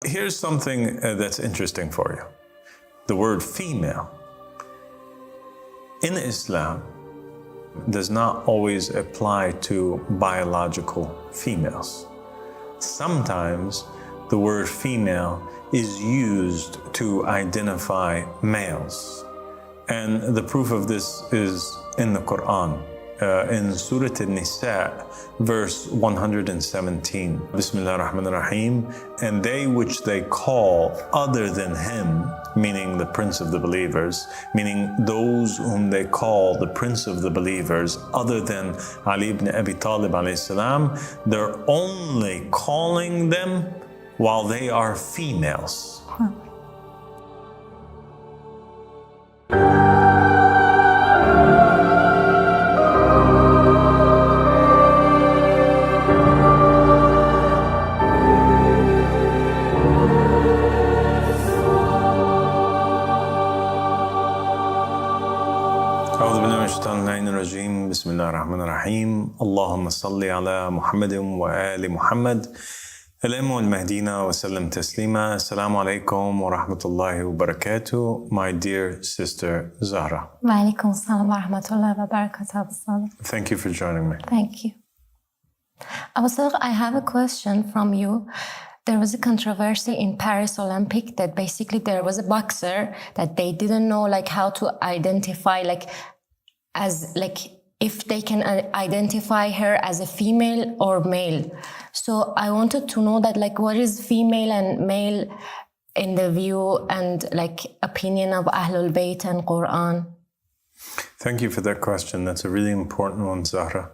here's something that's interesting for you. The word female in Islam does not always apply to biological females. Sometimes the word female is used to identify males. And the proof of this is in the Quran. In Surah An-Nisa, verse 117. Bismillah ar-Rahman ar-Rahim. And they which they call other than him, meaning the Prince of the Believers, meaning those whom they call the Prince of the Believers, other than Ali ibn Abi Talib alayhi salam, they're only calling them while they are females. بسم الله الرحمن الرحيم اللهم صل على محمد وآل محمد الإمام والمهدينا وسلم تسليما السلام عليكم ورحمة الله وبركاته. My dear sister Zahra. وعليكم السلام ورحمة الله وبركاته. Thank you for joining me. Thank you. Abu Sadr, I have a question from you. There was a controversy in Paris Olympic that basically there was a boxer that they didn't know how to identify as if they can identify her as a female or male. So I wanted to know that what is female and male in the view and opinion of Ahlul Bayt and Quran. Thank you for that question. That's a really important one, Zahra.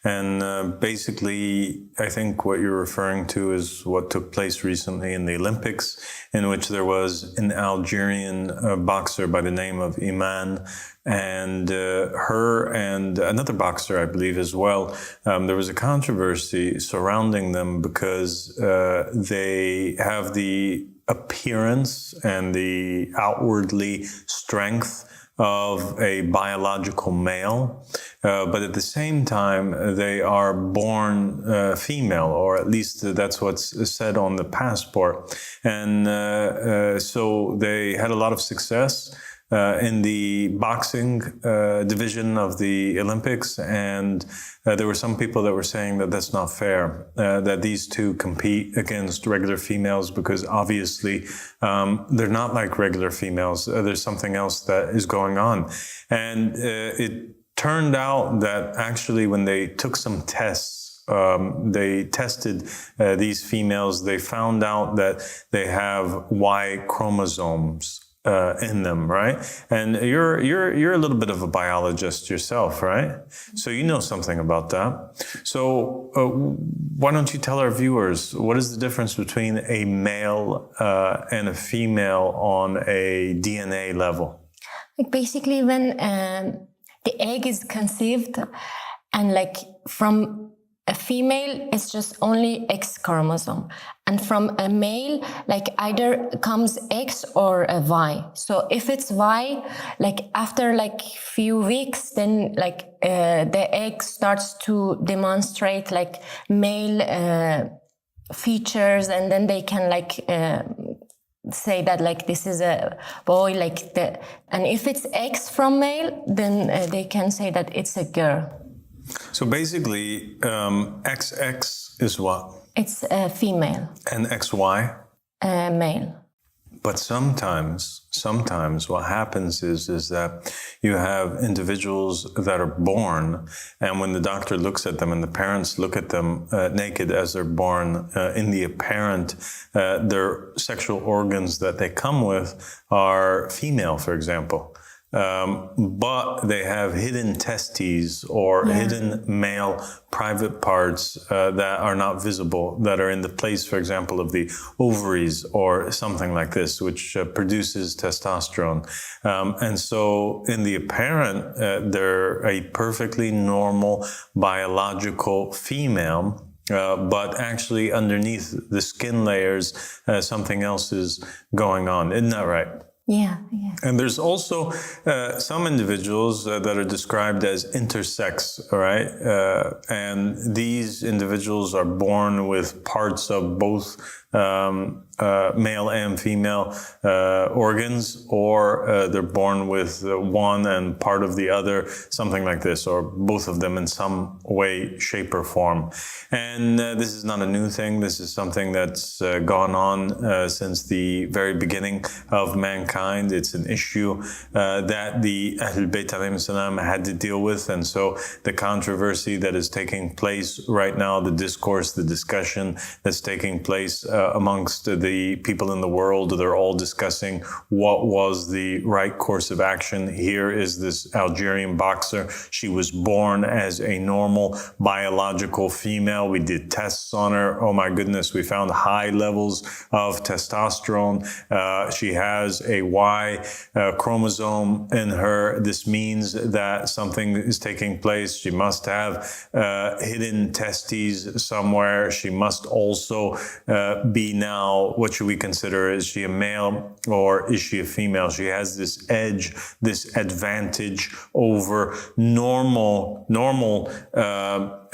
And basically, I think what you're referring to is what took place recently in the Olympics, in which there was an Algerian boxer by the name of Iman, and her and another boxer, I believe, as well. There was a controversy surrounding them because they have the appearance and the outwardly strength of a biological male, but at the same time, they are born female, or at least that's what's said on the passport. And so they had a lot of success in the boxing division of the Olympics, and there were some people that were saying that that's not fair, that these two compete against regular females because obviously they're not like regular females. There's something else that is going on. And it turned out that actually when they took some tests, they tested these females, they found out that they have Y chromosomes in them, right? And you're a little bit of a biologist yourself, right? So you know something about that. So why don't you tell our viewers what is the difference between a male and a female on a DNA level? Basically, when the egg is conceived, and from a female, it's just only X chromosome. And from a male, either comes X or a Y. So if it's Y, after few weeks, then the egg starts to demonstrate male features, and then they can say that this is a boy, and if it's X from male, then they can say that it's a girl. So basically, XX is what? It's a female. And XY? Male. But sometimes what happens is that you have individuals that are born, and when the doctor looks at them and the parents look at them naked as they're born, in the apparent, their sexual organs that they come with are female, for example. But they have hidden testes or hidden male private parts that are not visible, that are in the place, for example, of the ovaries or something like this, which produces testosterone. And so in the apparent, they're a perfectly normal biological female. But actually underneath the skin layers, something else is going on. Isn't that right? Yeah. And there's also some individuals that are described as intersex, all right? And these individuals are born with parts of both male and female organs, or they're born with one and part of the other, something like this, or both of them in some way, shape, or form. And this is not a new thing. This is something that's gone on since the very beginning of mankind. It's an issue that the Ahlul Bayt alayhim salam had to deal with. And so the controversy that is taking place right now, the discourse, the discussion that's taking place amongst the people in the world, they're all discussing what was the right course of action. Here is this Algerian boxer. She was born as a normal biological female. We did tests on her. Oh my goodness, we found high levels of testosterone. She has a Y chromosome in her. This means that something is taking place. She must have hidden testes somewhere. She must also be now, what should we consider? Is she a male or is she a female? She has this edge, this advantage over normal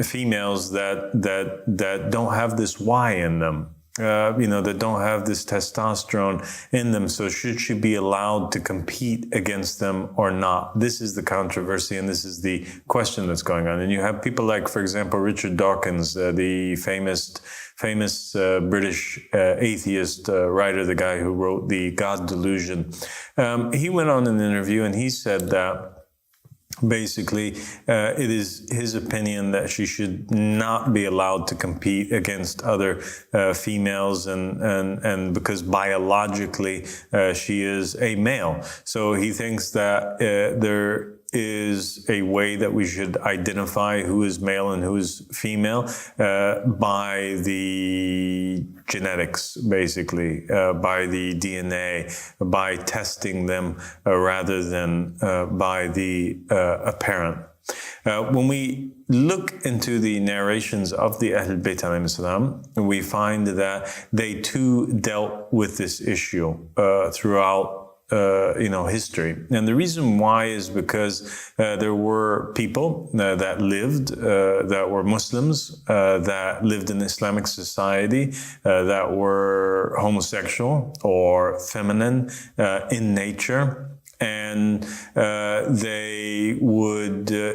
females that don't have this Y in them. That don't have this testosterone in them. So should she be allowed to compete against them or not? This is the controversy, and this is the question that's going on. And you have people like, for example, Richard Dawkins, the famous British atheist writer, the guy who wrote The God Delusion. He went on an interview and he said that basically, it is his opinion that she should not be allowed to compete against other females, and because biologically she is a male. So he thinks that there is a way that we should identify who is male and who is female by the genetics, basically, by the DNA, by testing them rather than by the apparent. When we look into the narrations of the Ahlul Bayt alayhim salam, we find that they too dealt with this issue throughout history. And the reason why is because there were people that lived, that were Muslims, that lived in Islamic society, that were homosexual or feminine in nature. And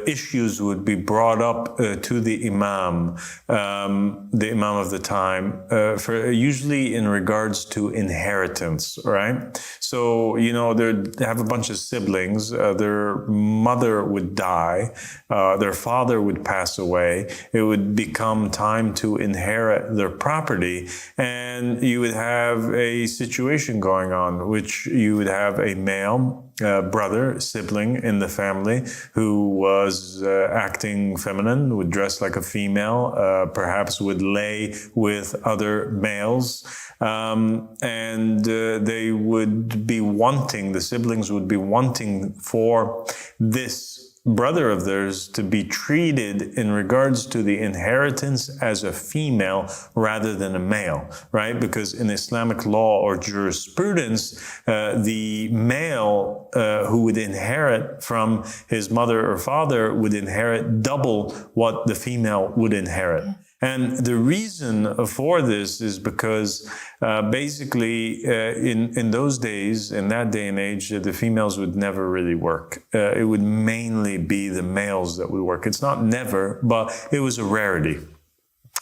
issues would be brought up to the Imam of the time, for usually in regards to inheritance, right? So, they have a bunch of siblings, their mother would die, their father would pass away, it would become time to inherit their property, and you would have a situation going on, which you would have a male brother, sibling in the family who was acting feminine, would dress like a female, perhaps would lay with other males, and they would be wanting, the siblings would be wanting for this brother of theirs to be treated in regards to the inheritance as a female rather than a male, right? Because in Islamic law or jurisprudence, the male who would inherit from his mother or father would inherit double what the female would inherit. And the reason for this is because basically in those days, in that day and age, the females would never really work. It would mainly be the males that would work. It's not never, but it was a rarity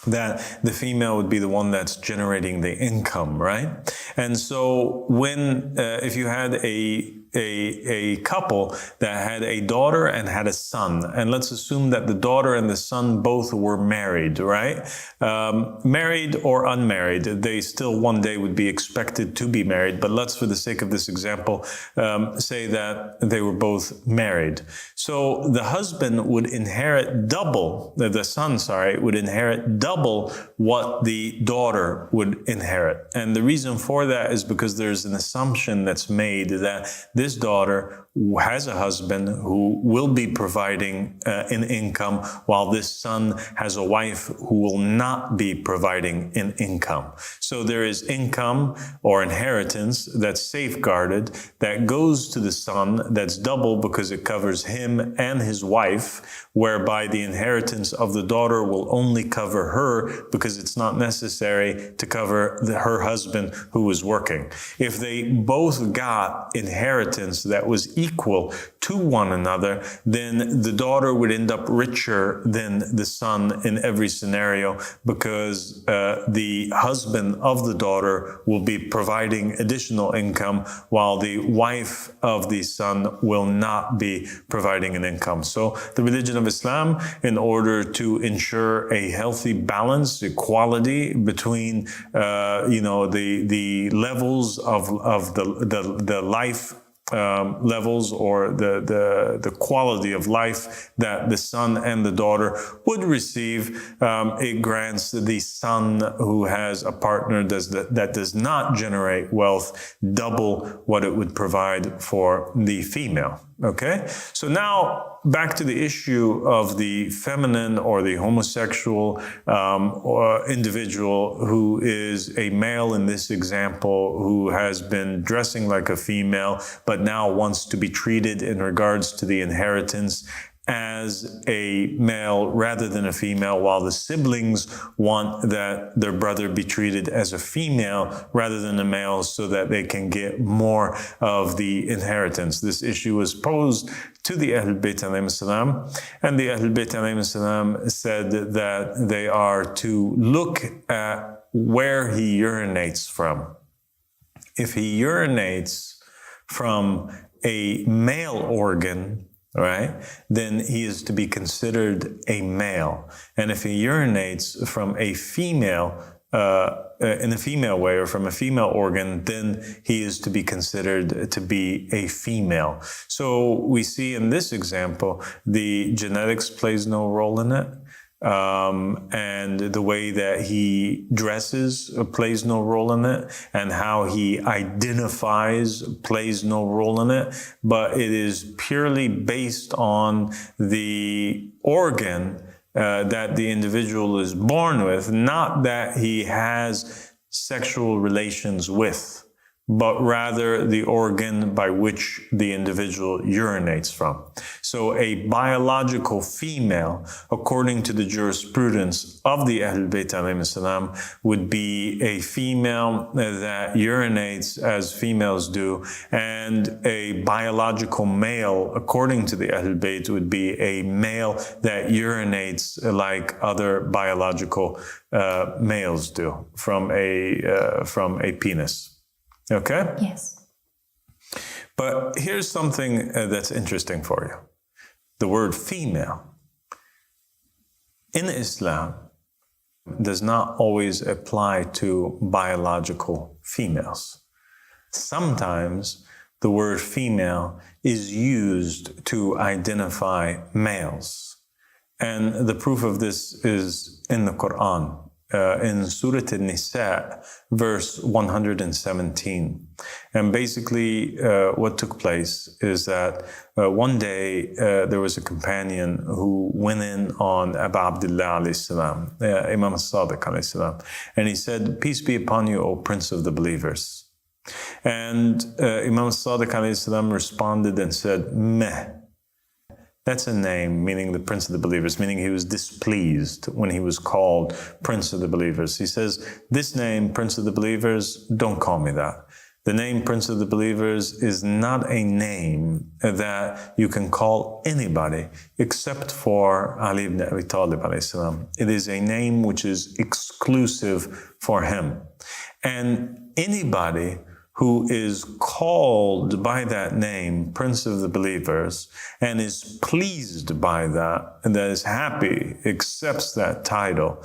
that the female would be the one that's generating the income, right? And so if you had a couple that had a daughter and had a son, and let's assume that the daughter and the son both were married, right? Married or unmarried, they still one day would be expected to be married, but let's, for the sake of this example, say that they were both married. So the husband would inherit double, the son, would inherit double what the daughter would inherit. And the reason for that is because there's an assumption that's made that this daughter has a husband who will be providing an income, while this son has a wife who will not be providing an income. So there is income or inheritance that's safeguarded that goes to the son, that's double because it covers him and his wife, whereby the inheritance of the daughter will only cover her because it's not necessary to cover her husband who is working. If they both got inheritance that was equal to one another, then the daughter would end up richer than the son in every scenario, because the husband of the daughter will be providing additional income, while the wife of the son will not be providing an income. So the religion of Islam, in order to ensure a healthy balance, equality between the levels of the life levels, or the quality of life that the son and the daughter would receive, it grants the son who has a partner that does not generate wealth double what it would provide for the female. Okay, so now back to the issue of the feminine or the homosexual or individual who is a male in this example, who has been dressing like a female, but now wants to be treated in regards to the inheritance as a male rather than a female, while the siblings want that their brother be treated as a female rather than a male, so that they can get more of the inheritance. This issue was posed to the Ahlul Bayt alayhim salam, and the Ahlul Bayt alayhim salam said that they are to look at where he urinates from. If he urinates from a male organ, right, then he is to be considered a male. And if he urinates from a female, in a female way, or from a female organ, then he is to be considered to be a female. So we see in this example, the genetics plays no role in it. And the way that he dresses plays no role in it, and how he identifies plays no role in it, but it is purely based on the organ that the individual is born with, not that he has sexual relations with, but rather the organ by which the individual urinates from. So a biological female, according to the jurisprudence of the Ahlul Bayt alayhim salam, would be a female that urinates as females do, and a biological male, according to the Ahlul Bayt, would be a male that urinates like other biological males do from a penis. Okay? Yes. But here's something that's interesting for you. The word female in Islam does not always apply to biological females. Sometimes the word female is used to identify males. And the proof of this is in the Quran. In Surah An-Nisa, verse 117. And basically what took place is that one day there was a companion who went in on Abu Abdullah alayhi salam, Imam al-Sadiq alayhi salam, and he said, "Peace be upon you, O Prince of the Believers." And Imam al-Sadiq alayhi salam responded and said, "Meh." That's a name, meaning the Prince of the Believers, meaning he was displeased when he was called Prince of the Believers. He says, this name, Prince of the Believers, don't call me that. The name Prince of the Believers is not a name that you can call anybody except for Ali ibn Abi Talib alayhi salam. It is a name which is exclusive for him. And anybody who is called by that name, Prince of the Believers, and is pleased by that, and that is happy, accepts that title,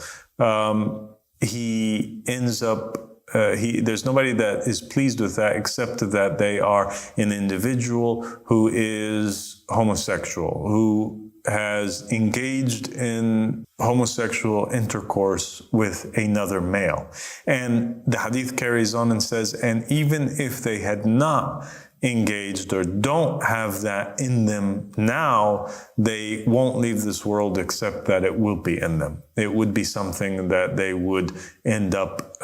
he ends up, there's nobody that is pleased with that except that they are an individual who is homosexual, who has engaged in homosexual intercourse with another male. And the hadith carries on and says, and even if they had not engaged or don't have that in them now, they won't leave this world except that it will be in them. It would be something that they would end up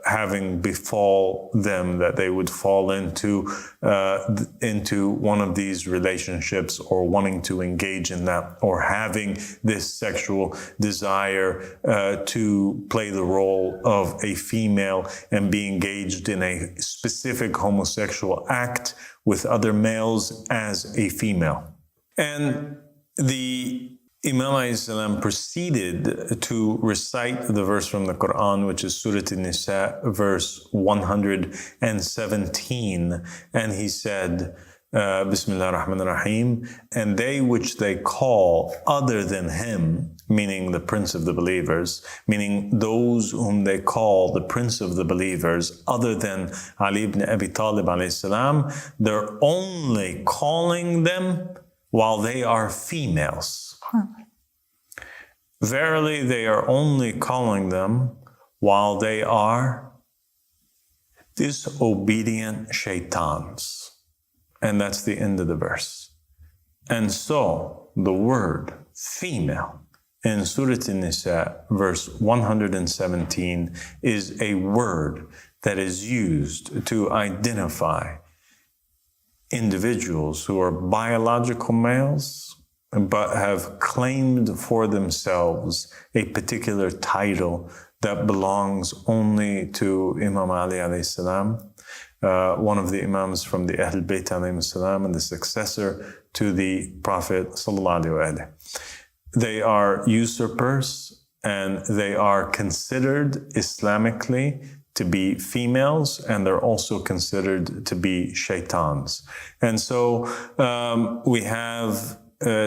having befall them, that they would fall into one of these relationships, or wanting to engage in that, or having this sexual desire to play the role of a female and be engaged in a specific homosexual act with other males as a female. And the Imam ﷺ proceeded to recite the verse from the Quran, which is Surah An-Nisa, verse 117. And he said, Bismillah ar-Rahman ar-Rahim, and they which they call other than him, meaning the Prince of the Believers, meaning those whom they call the Prince of the Believers, other than Ali ibn Abi Talib alayhi salam, they're only calling them while they are females. Verily, they are only calling them while they are disobedient shaitans. And that's the end of the verse. And so, the word female in Surah An-Nisa, verse 117, is a word that is used to identify individuals who are biological males, but have claimed for themselves a particular title that belongs only to Imam Ali alayhi salam, one of the Imams from the Ahl Bayt alayhi salam, and the successor to the Prophet sallallahu alayhi wa. They are usurpers, and they are considered Islamically to be females, and they're also considered to be shaitans. And so we have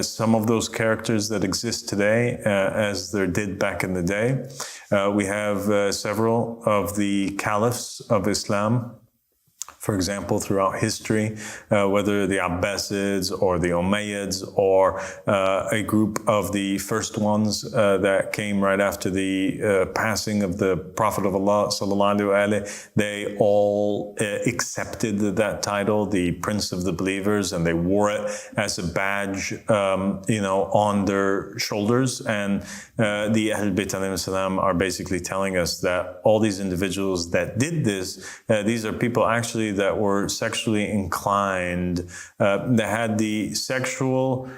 some of those characters that exist today as there did back in the day. We have several of the caliphs of Islam, for example, throughout history, whether the Abbasids or the Umayyads or a group of the first ones that came right after the passing of the Prophet of Allah, sallallahu alaihi wasallam, they all accepted that title, the Prince of the Believers, and they wore it as a badge, on their shoulders. And the Ahl Bayt alayhi salam are basically telling us that all these individuals that did this, these are people actually that were sexually inclined, that had the sexual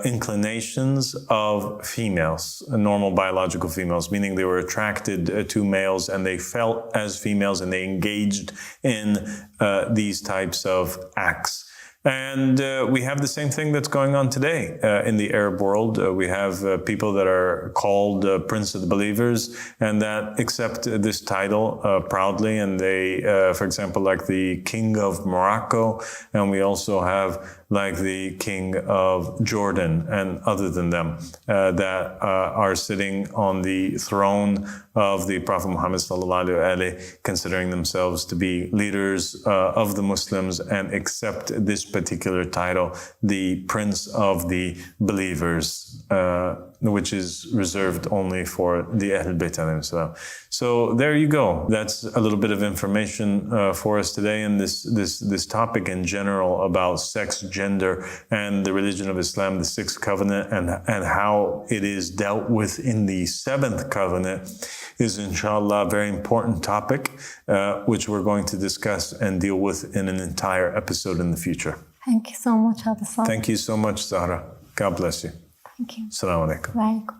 inclinations of females, normal biological females, meaning they were attracted to males and they felt as females and they engaged in these types of acts. And we have the same thing that's going on today in the Arab world. We have people that are called Prince of the Believers and that accept this title proudly. And they, for example, like the King of Morocco, and we also have like the King of Jordan and other than them that are sitting on the throne of the Prophet Muhammad sallallahu alaihi wasallam, considering themselves to be leaders of the Muslims and accept this particular title, the Prince of the Believers, which is reserved only for the Ahl Bayt alayhi salam. So there you go. That's a little bit of information for us today in this topic in general about sex, gender, and the religion of Islam, the sixth covenant, and how it is dealt with in the seventh covenant is inshallah a very important topic, which we're going to discuss and deal with in an entire episode in the future. Thank you so much, Abdul. Thank you so much, Zahra. God bless you. Thank you. Assalamu alaikum. Wa alaikum.